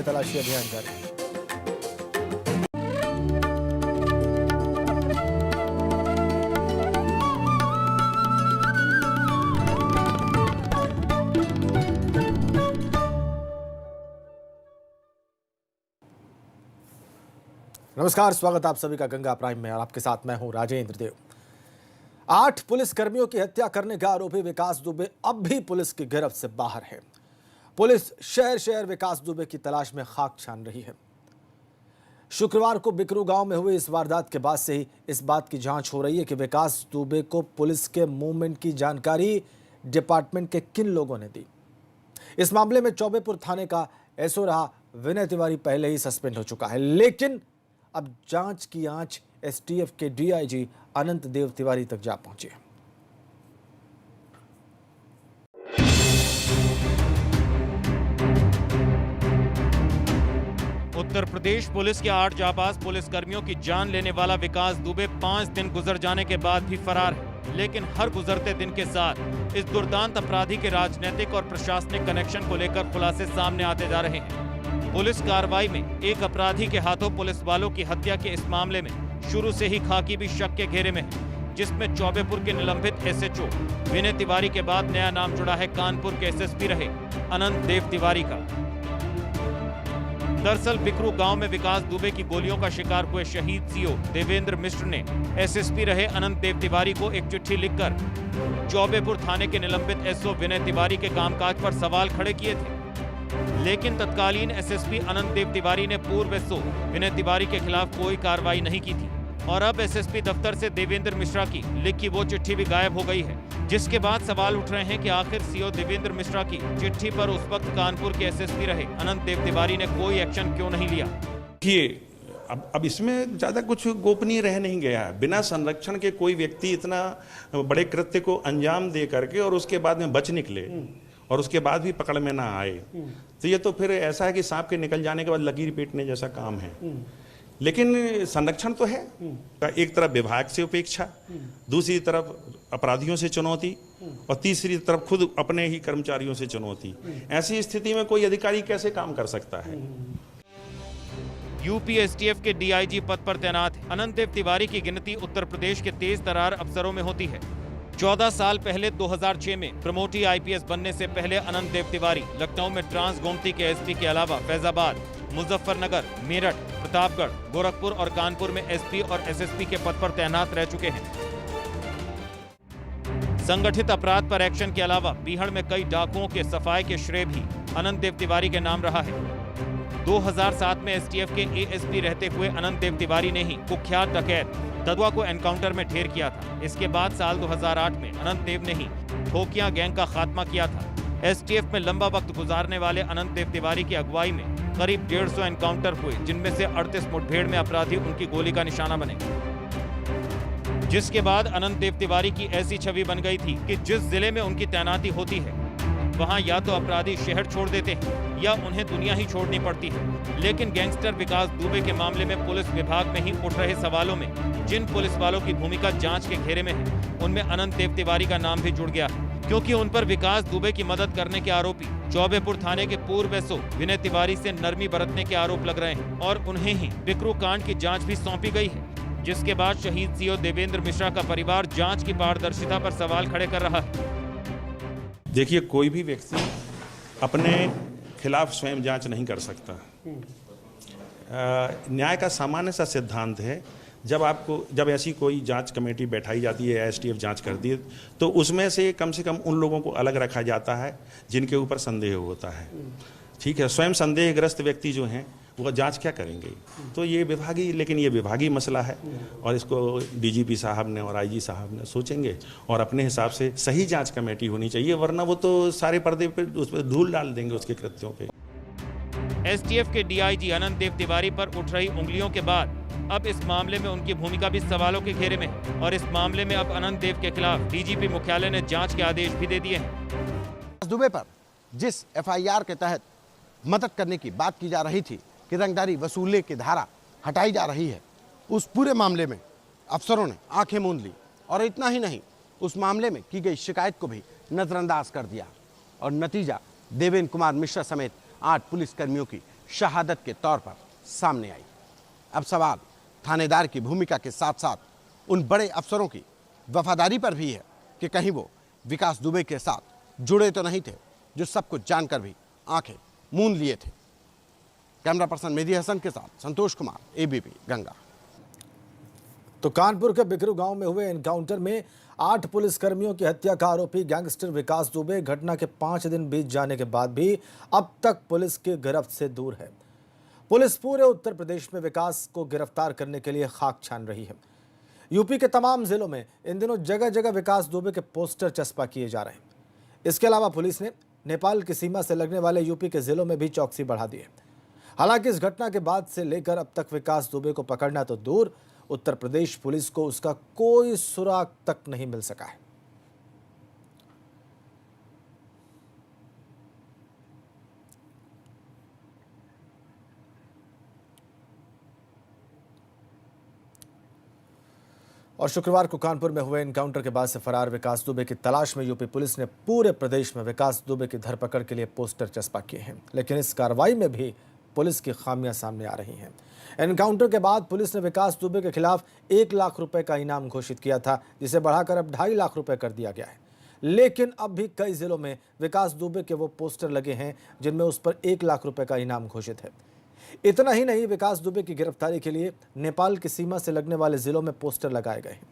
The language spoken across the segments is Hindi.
में तलाशी अभियान जारी। नमस्कार, स्वागत आप सभी का गंगा प्राइम में और आपके साथ मैं हूं राजेंद्र देव। 8 पुलिस कर्मियों की हत्या करने का आरोपी विकास दुबे अब भी पुलिस की गिरफ्त से बाहर है। पुलिस शहर शहर विकास दुबे की तलाश में खाक छान रही है। शुक्रवार को बिकरू गांव में हुई इस वारदात के बाद से ही इस बात की जांच हो रही है कि विकास दुबे को पुलिस के मूवमेंट की जानकारी डिपार्टमेंट के किन लोगों ने दी। इस मामले में चौबेपुर थाने का एसओ रहा विनय तिवारी पहले ही सस्पेंड हो चुका है, लेकिन अब जांच की आंच एसटीएफ के डीआईजी अनंत देव तिवारी तक जा पहुंची है। उत्तर प्रदेश पुलिस के 8 जाबाज पुलिस कर्मियों की जान लेने वाला विकास दुबे 5 दिन गुजर जाने के बाद भी फरार है, लेकिन हर गुजरते दिन के साथ इस दुर्दांत अपराधी के राजनीतिक और प्रशासनिक कनेक्शन को लेकर खुलासे सामने आते जा रहे हैं। पुलिस कार्रवाई में एक अपराधी के हाथों पुलिस वालों की हत्या के इस मामले में शुरू से ही खाकी भी शक के घेरे में है, जिसमें चौबेपुर के निलंबित एसएचओ विनय तिवारी के बाद नया नाम जुड़ा है कानपुर के एसएसपी रहे अनंत देव तिवारी का। दरअसल बिकरू गांव में विकास दुबे की गोलियों का शिकार हुए शहीद सीओ देवेंद्र मिश्र ने एसएसपी रहे अनंत देव तिवारी को एक चिट्ठी लिखकर चौबेपुर थाने के निलंबित एसओ विनय तिवारी के कामकाज पर सवाल खड़े किए थे, लेकिन तत्कालीन एसएसपी अनंत देव तिवारी ने पूर्व एसओ विनय तिवारी के खिलाफ कोई कार्रवाई नहीं की थी और अब एसएसपी दफ्तर से देवेंद्र मिश्रा की लिखी वो चिट्ठी भी गायब हो गई है, जिसके बाद सवाल उठ रहे हैं कि आखिर सीओ देवेंद्र मिश्रा की चिट्ठी पर उस वक्त कानपुर के एसएसपी रहे अनंत देव तिवारी ने कोई एक्शन क्यों नहीं लिया। अब इसमें ज्यादा कुछ गोपनीय रह नहीं गया है। बिना संरक्षण के कोई व्यक्ति इतना बड़े कृत्य को अंजाम दे करके और उसके बाद में बच निकले और उसके बाद भी पकड़ में ना आए, तो ये तो फिर ऐसा है कि सांप के निकल जाने के बाद लकीर पीटने जैसा काम है। लेकिन संरक्षण तो है, एक तरफ विभाग से उपेक्षा, दूसरी तरफ अपराधियों से चुनौती और तीसरी तरफ खुद अपने ही कर्मचारियों से चुनौती। ऐसी स्थिति में कोई अधिकारी कैसे काम कर सकता है। यूपी एसटीएफ के डीआईजी पद पर तैनात अनंत देव तिवारी की गिनती उत्तर प्रदेश के तेज तर्रार अफसरों में होती है। 14 साल पहले 2006 में प्रमोटी आईपीएस बनने से पहले अनंत देव तिवारी लखनऊ में ट्रांस गोमती के एसपी के अलावा फैजाबाद, मुजफ्फरनगर, मेरठ, प्रतापगढ़, गोरखपुर और कानपुर में एसपी और एसएसपी के पद पर तैनात रह चुके हैं। संगठित अपराध पर एक्शन के अलावा बीहड़ में कई डाकुओं के सफाई के श्रेय भी अनंत देव तिवारी के नाम रहा है। 2007 में एसटीएफ के एएसपी रहते हुए अनंत देव तिवारी ने ही कुख्यात डकैत ददुआ को एनकाउंटर में ढेर किया था। इसके बाद साल 2008 में अनंत देव ने ही ठोकिया गैंग का खात्मा किया था। एसटीएफ में लंबा वक्त गुजारने वाले अनंत देव तिवारी की अगुवाई में करीब 150 एनकाउंटर हुए, जिनमें से 38 मुठभेड़ में अपराधी उनकी गोली का निशाना बने, जिसके बाद अनंत देव तिवारी की ऐसी छवि बन गई थी कि जिस जिले में उनकी तैनाती होती है वहां या तो अपराधी शहर छोड़ देते हैं या उन्हें दुनिया ही छोड़नी पड़ती है। लेकिन गैंगस्टर विकास दुबे के मामले में पुलिस विभाग में ही उठ रहे सवालों में जिन पुलिस वालों की भूमिका जांच के घेरे में है, उनमें अनंत देव तिवारी का नाम भी जुड़ गया है, क्योंकि उन पर विकास दुबे की मदद करने के आरोपी चौबेपुर थाने के पूर्व एसओ विनय तिवारी से नरमी बरतने के आरोप लग रहे हैं और उन्हें ही बिकरू कांड की जाँच भी सौंपी गई है, जिसके बाद शहीद सीओ देवेंद्र मिश्रा का परिवार जाँच की पारदर्शिता पर सवाल खड़े कर रहा है। देखिए, कोई भी व्यक्ति अपने खिलाफ स्वयं जांच नहीं कर सकता। न्याय का सामान्य सा सिद्धांत है, जब ऐसी कोई जांच कमेटी बैठाई जाती है, एसटीएफ जांच करती है, तो उसमें से कम उन लोगों को अलग रखा जाता है जिनके ऊपर संदेह होता है। ठीक है, स्वयं संदेहग्रस्त व्यक्ति जो हैं वो जांच क्या करेंगे। तो ये विभागीय मसला है और इसको डीजीपी साहब ने और आईजी साहब ने सोचेंगे और अपने हिसाब से सही जांच कमेटी होनी चाहिए, वरना वो तो सारे पर्दे पे उस पर धूल डाल देंगे उसके कृत्यों पे। एसटीएफ के डीआईजी अनंत देव तिवारी पर उठ रही उंगलियों के बाद अब इस मामले में उनकी भूमिका भी सवालों के घेरे में है और इस मामले में अब अनंत देव के खिलाफ डीजीपी मुख्यालय ने जांच के आदेश भी दे दिए हैं। दुबे पर जिस एफआईआर के तहत मदद करने की बात की जा रही थी कि रंगदारी वसूलने की धारा हटाई जा रही है, उस पूरे मामले में अफसरों ने आंखें मूंद ली और इतना ही नहीं, उस मामले में की गई शिकायत को भी नजरअंदाज कर दिया और नतीजा देवेंद्र कुमार मिश्रा समेत 8 पुलिसकर्मियों की शहादत के तौर पर सामने आई। अब सवाल थानेदार की भूमिका के साथ साथ उन बड़े अफसरों की वफादारी पर भी है कि कहीं वो विकास दुबे के साथ जुड़े तो नहीं थे, जो सब कुछ जानकर भी आंखें मूंद लिए थे। कैमरा पर्सन मेहदी हसन के साथ संतोष कुमार, एबीपी गंगा। तो कानपुर के बिकरू गांव में हुए एनकाउंटर में 8 पुलिसकर्मियों की हत्या का आरोपी गैंगस्टर विकास दुबे घटना के 5 दिन बीत जाने के बाद भी अब तक पुलिस की गिरफ्त से दूर है। पुलिस पूरे उत्तर प्रदेश में विकास को गिरफ्तार करने के लिए खाक छान रही है। यूपी के तमाम जिलों में इन दिनों जगह जगह विकास दुबे के पोस्टर चस्पा किए जा रहे हैं। इसके अलावा पुलिस ने नेपाल की सीमा से लगने वाले यूपी के जिलों में भी चौकसी बढ़ा दी है। हालांकि इस घटना के बाद से लेकर अब तक विकास दुबे को पकड़ना तो दूर, उत्तर प्रदेश पुलिस को उसका कोई सुराग तक नहीं मिल सका है। और शुक्रवार को कानपुर में हुए एनकाउंटर के बाद से फरार विकास दुबे की तलाश में यूपी पुलिस ने पूरे प्रदेश में विकास दुबे की धरपकड़ के लिए पोस्टर चस्पा किए हैं। लेकिन इस कार्रवाई में भी पुलिस की खामियां सामने आ रही हैं। एनकाउंटर के बाद पुलिस ने विकास दुबे के खिलाफ 1 लाख रुपए का इनाम घोषित किया था, जिसे बढ़ाकर अब 2.5 लाख रुपए कर दिया गया है। लेकिन अब भी कई जिलों में विकास दुबे के वो पोस्टर लगे हैं जिनमें उस पर 1 लाख रुपए का इनाम घोषित है। इतना ही नहीं, विकास दुबे की गिरफ्तारी के लिए नेपाल की सीमा से लगने वाले जिलों में पोस्टर लगाए गए हैं,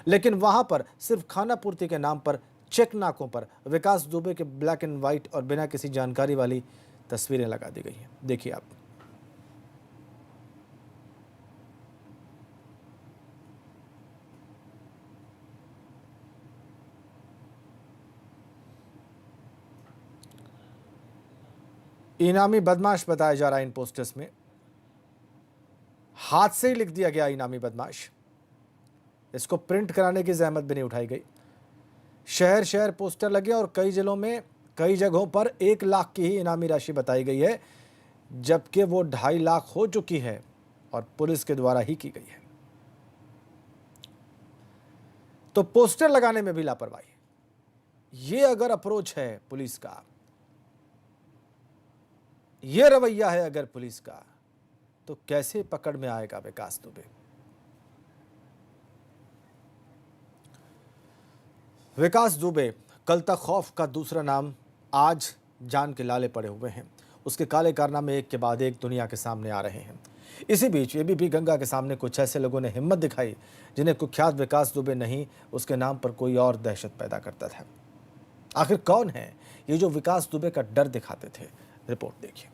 लेकिन वहां पर सिर्फ खाना पूर्ति के नाम पर चेक नाकों पर विकास दुबे के ब्लैक एंड व्हाइट और बिना किसी जानकारी वाली तस्वीरें लगा दी गई हैं। देखिए आप। इनामी बदमाश बताया जा रहा है इन पोस्टर्स में। हाथ से ही लिख दिया गया इनामी बदमाश। इसको प्रिंट कराने की जहमत भी नहीं उठाई गई। शहर शहर पोस्टर लगे और कई जिलों में कई जगहों पर 1 लाख की ही इनामी राशि बताई गई है, जबकि वो 2.5 लाख हो चुकी है और पुलिस के द्वारा ही की गई है। तो पोस्टर लगाने में भी लापरवाही। ये अगर अप्रोच है पुलिस का, ये रवैया है अगर पुलिस का, तो कैसे पकड़ में आएगा विकास दुबे। विकास दुबे कल तक खौफ का दूसरा नाम आज जान के लाले पड़े हुए हैं। उसके काले कारनामे एक के बाद एक दुनिया के सामने आ रहे हैं। इसी बीच एबीपी गंगा के सामने कुछ ऐसे लोगों ने हिम्मत दिखाई जिन्हें कुख्यात विकास दुबे नहीं, उसके नाम पर कोई और दहशत पैदा करता था। आखिर कौन है ये जो विकास दुबे का डर दिखाते थे? रिपोर्ट देखिए।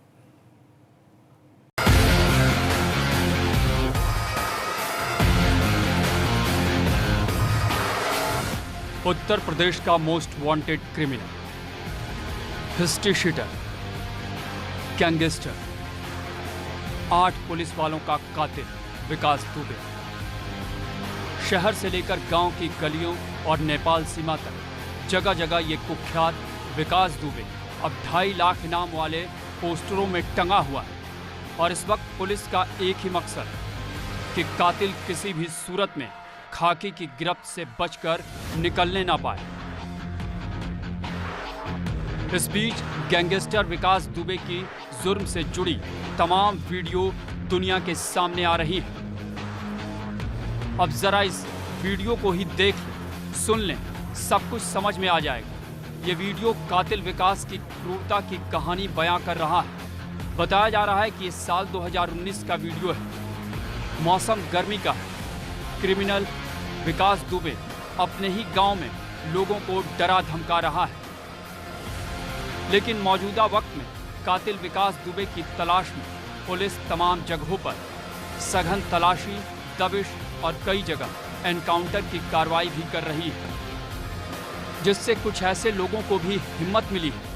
उत्तर प्रदेश का most wanted criminal, history sheeter, gangster, 8 police वालों का कातिल विकास दुबे। शहर से लेकर गांव की गलियों और नेपाल सीमा तक जगह जगह ये कुख्यात विकास दुबे अब 2.5 लाख इनाम वाले पोस्टरों में टंगा हुआ है। और इस वक्त पुलिस का एक ही मकसद कि कातिल किसी भी सूरत में खाकी की गिरफ्त से बचकर निकलने ना पाए। इस बीच गैंगस्टर विकास दुबे की जुर्म से जुड़ी तमाम वीडियो दुनिया के सामने आ रही हैं। अब जरा इस वीडियो को ही देख लें, सुन लें, सब कुछ समझ में आ जाएगा। ये वीडियो कातिल विकास की क्रूरता की कहानी बयां कर रहा है। बताया जा रहा है कि इस साल 2019 का वीडियो है। मौसम गर्मी का है। क्रिमिनल विकास दुबे अपने ही गांव में लोगों को डरा धमका रहा है। लेकिन मौजूदा वक्त में कातिल विकास दुबे की तलाश में पुलिस तमाम जगहों पर सघन तलाशी, दबिश और कई जगह एनकाउंटर की कार्रवाई भी कर रही है, जिससे कुछ ऐसे लोगों को भी हिम्मत मिली है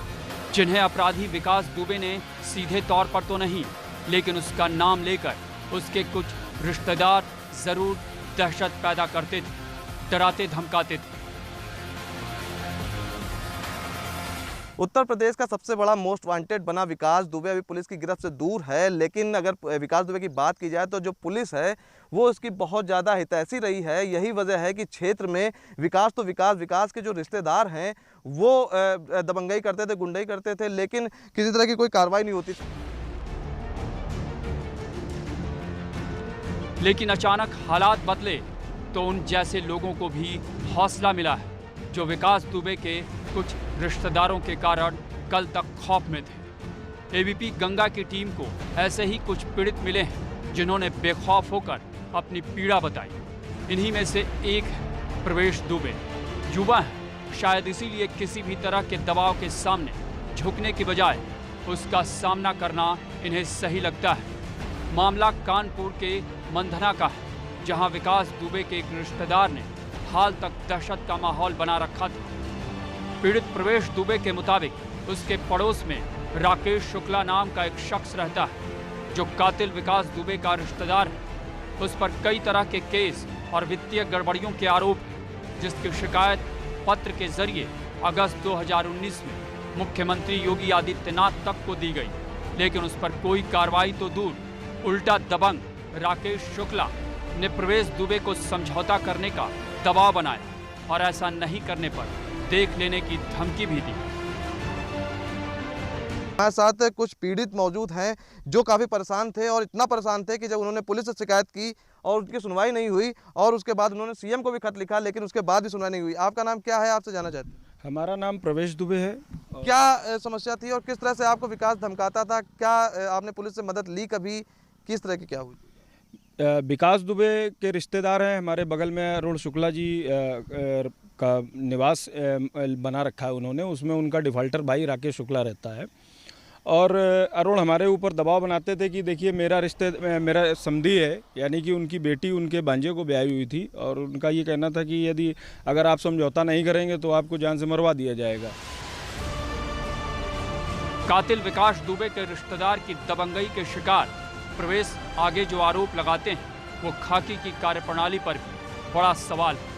जिन्हें अपराधी विकास दुबे ने सीधे तौर पर तो नहीं, लेकिन उसका नाम लेकर उसके कुछ रिश्तेदार जरूर दहशत पैदा करते थे, डराते धमकाते थे। उत्तर प्रदेश का सबसे बड़ा मोस्ट वांटेड बना विकास दुबे अभी पुलिस की गिरफ्त से दूर है। लेकिन अगर विकास दुबे की बात की जाए तो जो पुलिस है वो उसकी बहुत ज़्यादा हितैषी रही है। यही वजह है कि क्षेत्र में विकास के जो रिश्तेदार हैं वो दबंगई करते थे, गुंडई करते थे, लेकिन किसी तरह की कोई कार्रवाई नहीं होती थी। लेकिन अचानक हालात बदले तो उन जैसे लोगों को भी हौसला मिला है जो विकास दुबे के कुछ रिश्तेदारों के कारण कल तक खौफ में थे। एबीपी गंगा की टीम को ऐसे ही कुछ पीड़ित मिले हैं जिन्होंने बेखौफ होकर अपनी पीड़ा बताई। इन्हीं में से एक है प्रवेश दुबे। युवा है, शायद इसीलिए किसी भी तरह के दबाव के सामने झुकने की बजाय उसका सामना करना इन्हें सही लगता है। मामला कानपुर के मंधना का है, जहां विकास दुबे के एक रिश्तेदार ने हाल तक दहशत का माहौल बना रखा था। पीड़ित प्रवेश दुबे के मुताबिक उसके पड़ोस में राकेश शुक्ला नाम का एक शख्स रहता है जो कातिल विकास दुबे का रिश्तेदार है। उस पर कई तरह के केस और वित्तीय गड़बड़ियों के आरोप हैं, जिसकी शिकायत पत्र के जरिए अगस्त 2019 में मुख्यमंत्री योगी आदित्यनाथ तक को दी गई, लेकिन उस पर कोई कार्रवाई तो दूर, उल्टा दबंग राकेश शुक्ला ने प्रवेश दुबे को समझौता करने का दबाव बनाया और ऐसा नहीं करने पर देख लेने की धमकी भी दी। हमारे साथ कुछ पीड़ित मौजूद हैं जो काफ़ी परेशान थे और इतना परेशान थे कि जब उन्होंने पुलिस से शिकायत की और उनकी सुनवाई नहीं हुई और उसके बाद उन्होंने सीएम को भी खत लिखा, लेकिन उसके बाद भी सुनवाई नहीं हुई। आपका नाम क्या है, आपसे जानना चाहते हैं? हमारा नाम प्रवेश दुबे है। क्या समस्या थी और किस तरह से आपको विकास धमकाता था? क्या आपने पुलिस से मदद ली कभी? किस तरह की क्या हुई? विकास दुबे के रिश्तेदार हैं, हमारे बगल में अरुण शुक्ला जी का निवास बना रखा है उन्होंने, उसमें उनका डिफ़ॉल्टर भाई राकेश शुक्ला रहता है। और अरुण हमारे ऊपर दबाव बनाते थे कि देखिए मेरा समधी है, यानी कि उनकी बेटी उनके भांजे को ब्याही हुई थी और उनका ये कहना था कि यदि अगर आप समझौता नहीं करेंगे तो आपको जान से मरवा दिया जाएगा। कातिल विकास दुबे के रिश्तेदार की दबंगई के शिकार प्रवेश आगे जो आरोप लगाते हैं वो खाकी की कार्यप्रणाली पर भी बड़ा सवाल है।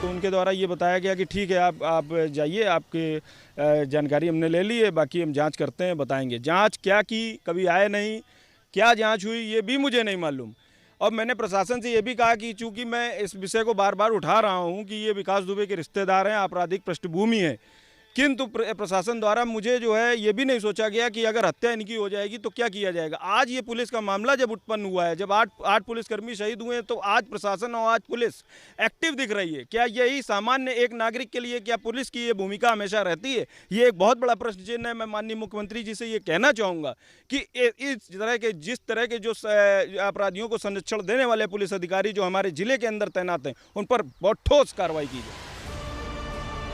तो उनके द्वारा ये बताया गया कि ठीक है आप जाइए, आपकी जानकारी हमने ले ली है, बाकी हम जांच करते हैं, बताएंगे। जांच क्या की, कभी आए नहीं, क्या जांच हुई ये भी मुझे नहीं मालूम। और मैंने प्रशासन से ये भी कहा कि चूंकि मैं इस विषय को बार बार उठा रहा हूँ कि ये विकास दुबे के रिश्तेदार हैं, आपराधिक पृष्ठभूमि है, किंतु प्रशासन द्वारा मुझे जो है ये भी नहीं सोचा गया कि अगर हत्या इनकी हो जाएगी तो क्या किया जाएगा। आज ये पुलिस का मामला जब उत्पन्न हुआ है, जब आठ पुलिसकर्मी शहीद हुए हैं, तो आज प्रशासन और आज पुलिस एक्टिव दिख रही है। क्या यही सामान्य एक नागरिक के लिए क्या पुलिस की ये भूमिका हमेशा रहती है? ये एक बहुत बड़ा प्रश्न चिन्ह है। मैं माननीय मुख्यमंत्री जी से ये कहना चाहूँगा कि जिस तरह के जो अपराधियों को संरक्षण देने वाले पुलिस अधिकारी जो हमारे जिले के अंदर तैनात हैं, उन पर बहुत ठोस कार्रवाई की जाए।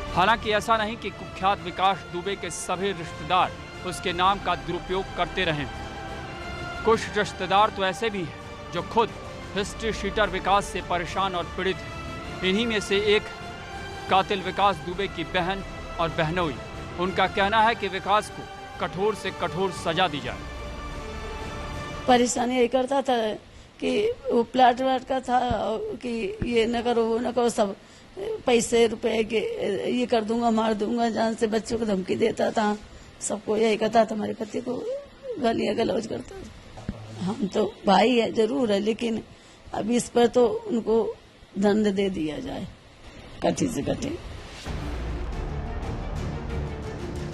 हालांकि ऐसा नहीं कि कुख्यात विकास दुबे के सभी रिश्तेदार उसके नाम का दुरुपयोग करते रहे। कुछ रिश्तेदार तो ऐसे भी हैं जो खुद हिस्ट्री शीटर विकास से परेशान और पीड़ित हैं। इन्हीं में से एक कातिल विकास दुबे की बहन और बहनोई। उनका कहना है कि विकास को कठोर से कठोर सजा दी जाए। परेशानी यही करता था कि वो प्लाट का था कि ये न करो वो न करो, सब पैसे रुपए के ये कर दूंगा, मार दूंगा, जान से बच्चों को धमकी देता था, सबको यही कहता था, हमारे पति को गालियां गलौज करता था। हम तो भाई है जरूर है, लेकिन अब इस पर तो उनको दंड दे दिया जाए, कठिन से कठिन।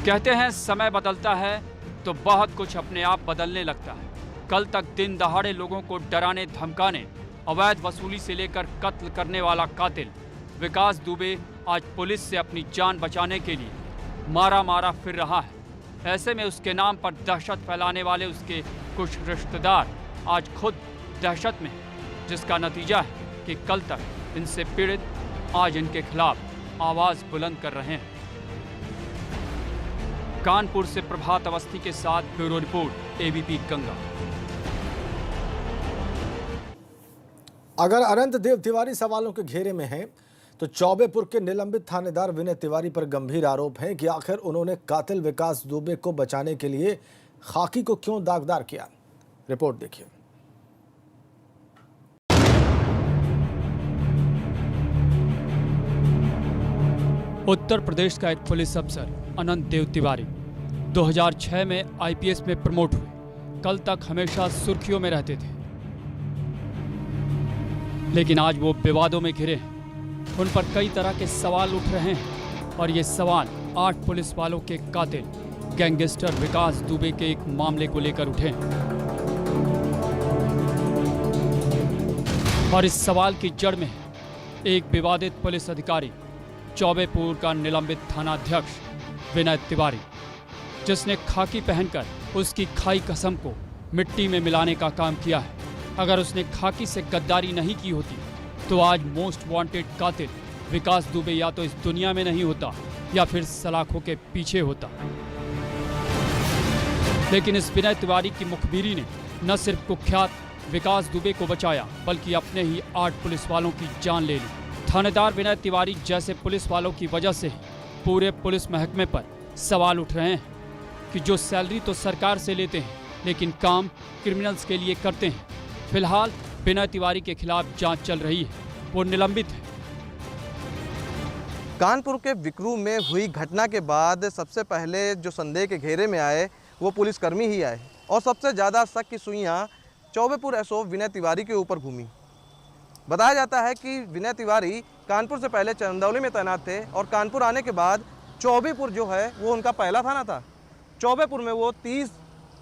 कहते हैं समय बदलता है तो बहुत कुछ अपने आप बदलने लगता है। कल तक दिन दहाड़े लोगों को डराने धमकाने, अवैध वसूली से लेकर कत्ल करने वाला कातिल विकास दुबे आज पुलिस से अपनी जान बचाने के लिए मारा फिर रहा है। ऐसे में उसके नाम पर दहशत फैलाने वाले उसके कुछ रिश्तेदार आज खुद दहशत में हैं, जिसका नतीजा है कि कल तक इनसे पीड़ित आज इनके खिलाफ आवाज बुलंद कर रहे हैं। कानपुर से प्रभात अवस्थी के साथ ब्यूरो रिपोर्ट, एबीपी गंगा। अगर अनंत देव तिवारी सवालों के घेरे में हैं, तो चौबेपुर के निलंबित थानेदार विनय तिवारी पर गंभीर आरोप है कि आखिर उन्होंने कातिल विकास दुबे को बचाने के लिए खाकी को क्यों दागदार किया। रिपोर्ट देखिए। उत्तर प्रदेश का एक पुलिस अफसर अनंत देव तिवारी 2006 में आईपीएस में प्रमोट हुए। कल तक हमेशा सुर्खियों में रहते थे, लेकिन आज वो विवादों में घिरे हैं। उन पर कई तरह के सवाल उठ रहे हैं और ये सवाल 8 पुलिस वालों के कातिल गैंगस्टर विकास दुबे के एक मामले को लेकर उठे हैं। और इस सवाल की जड़ में है एक विवादित पुलिस अधिकारी चौबेपुर का निलंबित थानाध्यक्ष विनय तिवारी, जिसने खाकी पहनकर उसकी खाई कसम को मिट्टी में मिलाने का काम किया है। अगर उसने खाकी से गद्दारी नहीं की होती तो आज मोस्ट वांटेड कातिल विकास दुबे या तो इस दुनिया में नहीं होता या फिर सलाखों के पीछे होता। लेकिन इस विनय तिवारी की मुखबिरी ने न सिर्फ कुख्यात विकास दुबे को बचाया बल्कि अपने ही 8 पुलिस वालों की जान ले ली। थानेदार विनय तिवारी जैसे पुलिस वालों की वजह से पूरे पुलिस महकमे पर सवाल उठ रहे हैं कि जो सैलरी तो सरकार से लेते हैं लेकिन काम क्रिमिनल्स के लिए करते हैं। फिलहाल विनय तिवारी के खिलाफ जांच चल रही है, वो निलंबित है। कानपुर के विकरू में हुई घटना के बाद सबसे पहले जो संदेह के घेरे में आए वो पुलिसकर्मी ही आए और सबसे ज़्यादा शक की सुइयां चौबेपुर एसओ विनय तिवारी के ऊपर घूमी। बताया जाता है कि विनय तिवारी कानपुर से पहले चंदौली में तैनात थे और कानपुर आने के बाद चौबेपुर जो है वो उनका पहला थाना था। चौबेपुर में वो 30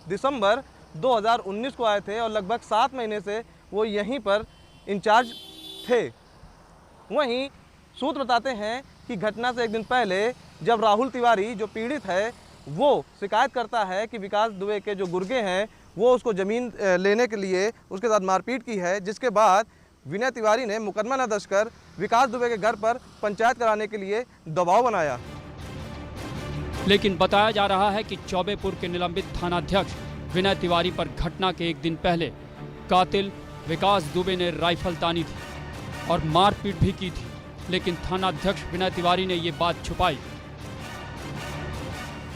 दिसंबर 2019 को आए थे और लगभग 7 महीने से वो यहीं पर इंचार्ज थे। वहीं सूत्र बताते हैं कि घटना से एक दिन पहले जब राहुल तिवारी जो पीड़ित है वो शिकायत करता है कि विकास दुबे के जो गुर्गे हैं वो उसको ज़मीन लेने के लिए उसके साथ मारपीट की है, जिसके बाद विनय तिवारी ने मुकदमा न दर्ज कर विकास दुबे के घर पर पंचायत कराने के लिए दबाव बनाया। लेकिन बताया जा रहा है कि चौबेपुर के निलंबित थानाध्यक्ष विनय तिवारी पर घटना के एक दिन पहले कातिल विकास दुबे ने राइफल तानी थी और मारपीट भी की थी, लेकिन थानाध्यक्ष विनय तिवारी ने ये बात छुपाई।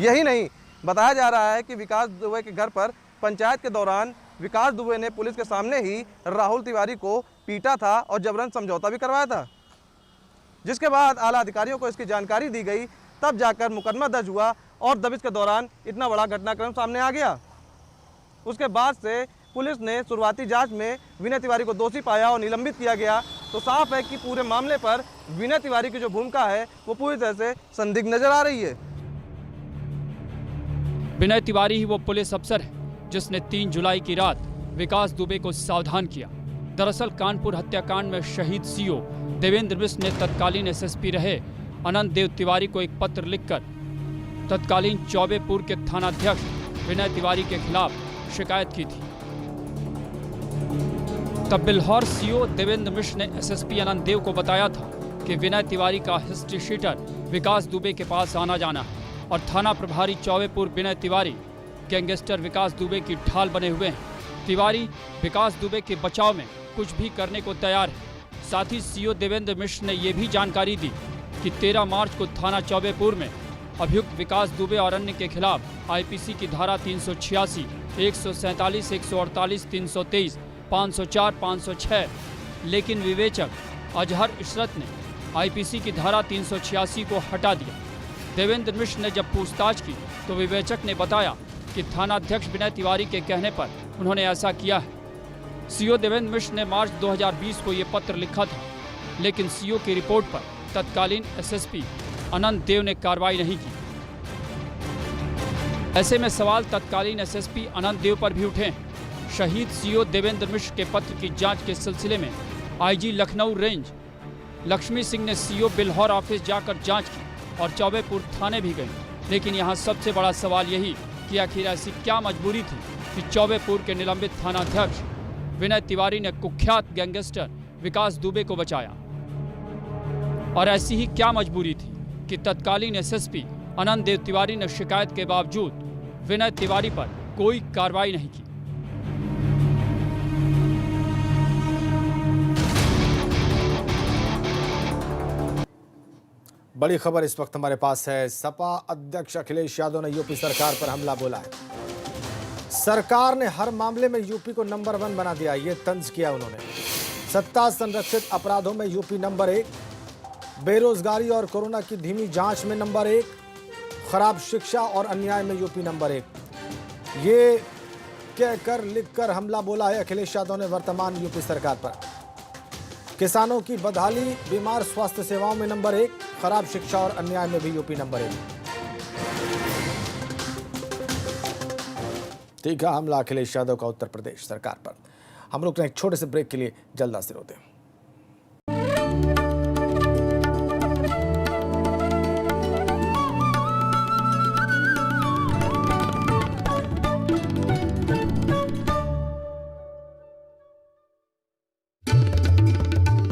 यही नहीं, बताया जा रहा है कि विकास दुबे के घर पर पंचायत के दौरान विकास दुबे ने पुलिस के सामने ही राहुल तिवारी को पीटा था और जबरन समझौता भी करवाया था, जिसके बाद आला अधिकारियों को इसकी जानकारी दी गई, तब जाकर मुकदमा दर्ज हुआ और दबिश के दौरान इतना बड़ा घटनाक्रम सामने आ गया। उसके बाद से पुलिस ने शुरुआती जांच में विनय तिवारी को दोषी पाया और निलंबित किया गया। तो साफ है कि पूरे मामले पर विनय तिवारी की जो भूमिका है वो पूरी तरह से संदिग्ध नजर आ रही है। विनय तिवारी ही वो पुलिस अफसर है जिसने 3 जुलाई की रात विकास दुबे को सावधान किया। दरअसल कानपुर हत्याकांड में शहीद सीओ देवेंद्र मिश्र ने तत्कालीन एसएसपी रहे अनंत देव तिवारी को एक पत्र लिखकर तत्कालीन चौबेपुर के थानाध्यक्ष विनय तिवारी के खिलाफ शिकायत की थी। तब बिल्हौर सीओ देवेंद्र मिश्र ने एसएसपी अनंत देव को बताया था कि विनय तिवारी का हिस्ट्री शीटर विकास दुबे के पास आना जाना है और थाना प्रभारी चौबेपुर विनय तिवारी गैंगस्टर विकास दुबे की ढाल बने हुए हैं। तिवारी विकास दुबे के बचाव में कुछ भी करने को तैयार है। साथ ही सीओ देवेंद्र मिश्र ने यह भी जानकारी दी कि 13 मार्च को थाना चौबेपुर में अभियुक्त विकास दुबे और अन्य के खिलाफ आईपीसी की धारा 386, 147, 148, 323, 504, 506, लेकिन विवेचक अजहर इशरत ने आईपीसी की धारा 386 को हटा दिया। देवेंद्र मिश्र ने जब पूछताछ की तो विवेचक ने बताया कि थानाध्यक्ष विनय तिवारी के कहने पर उन्होंने ऐसा किया है। सीओ देवेंद्र मिश्र ने मार्च 2020 को ये पत्र लिखा था, लेकिन सीओ की रिपोर्ट पर तत्कालीन एसएसपी अनंत देव ने कार्रवाई नहीं की। ऐसे में सवाल तत्कालीन एसएसपी अनंत देव पर भी उठे। शहीद सीओ देवेंद्र मिश्र के पत्र की जांच के सिलसिले में आईजी लखनऊ रेंज लक्ष्मी सिंह ने सीओ बिल्हौर ऑफिस जाकर जांच की और चौबेपुर थाने भी गई। लेकिन यहाँ सबसे बड़ा सवाल यही कि आखिर ऐसी क्या मजबूरी थी कि चौबेपुर के निलंबित थानाध्यक्ष विनय तिवारी ने कुख्यात गैंगस्टर विकास दुबे को बचाया। और ऐसी ही क्या मजबूरी थी कि तत्कालीन एसएसपी अनंत देव तिवारी ने शिकायत के बावजूद विनय तिवारी पर कोई कार्रवाई नहीं की। बड़ी खबर इस वक्त हमारे पास है। सपा अध्यक्ष अखिलेश यादव ने यूपी सरकार पर हमला बोला है। सरकार ने हर मामले में यूपी को नंबर 1 बना दिया, ये तंज किया उन्होंने। सत्ता संरक्षित अपराधों में यूपी नंबर 1, बेरोजगारी और कोरोना की धीमी जांच में नंबर 1, खराब शिक्षा और अन्याय में यूपी नंबर 1। ये कहकर लिखकर हमला बोला है अखिलेश यादव ने वर्तमान यूपी सरकार पर। किसानों की बदहाली, बीमार स्वास्थ्य सेवाओं में नंबर 1, खराब शिक्षा और अन्याय में भी यूपी नंबर 1। तीखा हमला अखिलेश यादव का उत्तर प्रदेश सरकार पर। हम लोग एक छोटे से ब्रेक के लिए जल्द हाजिर होते हैं।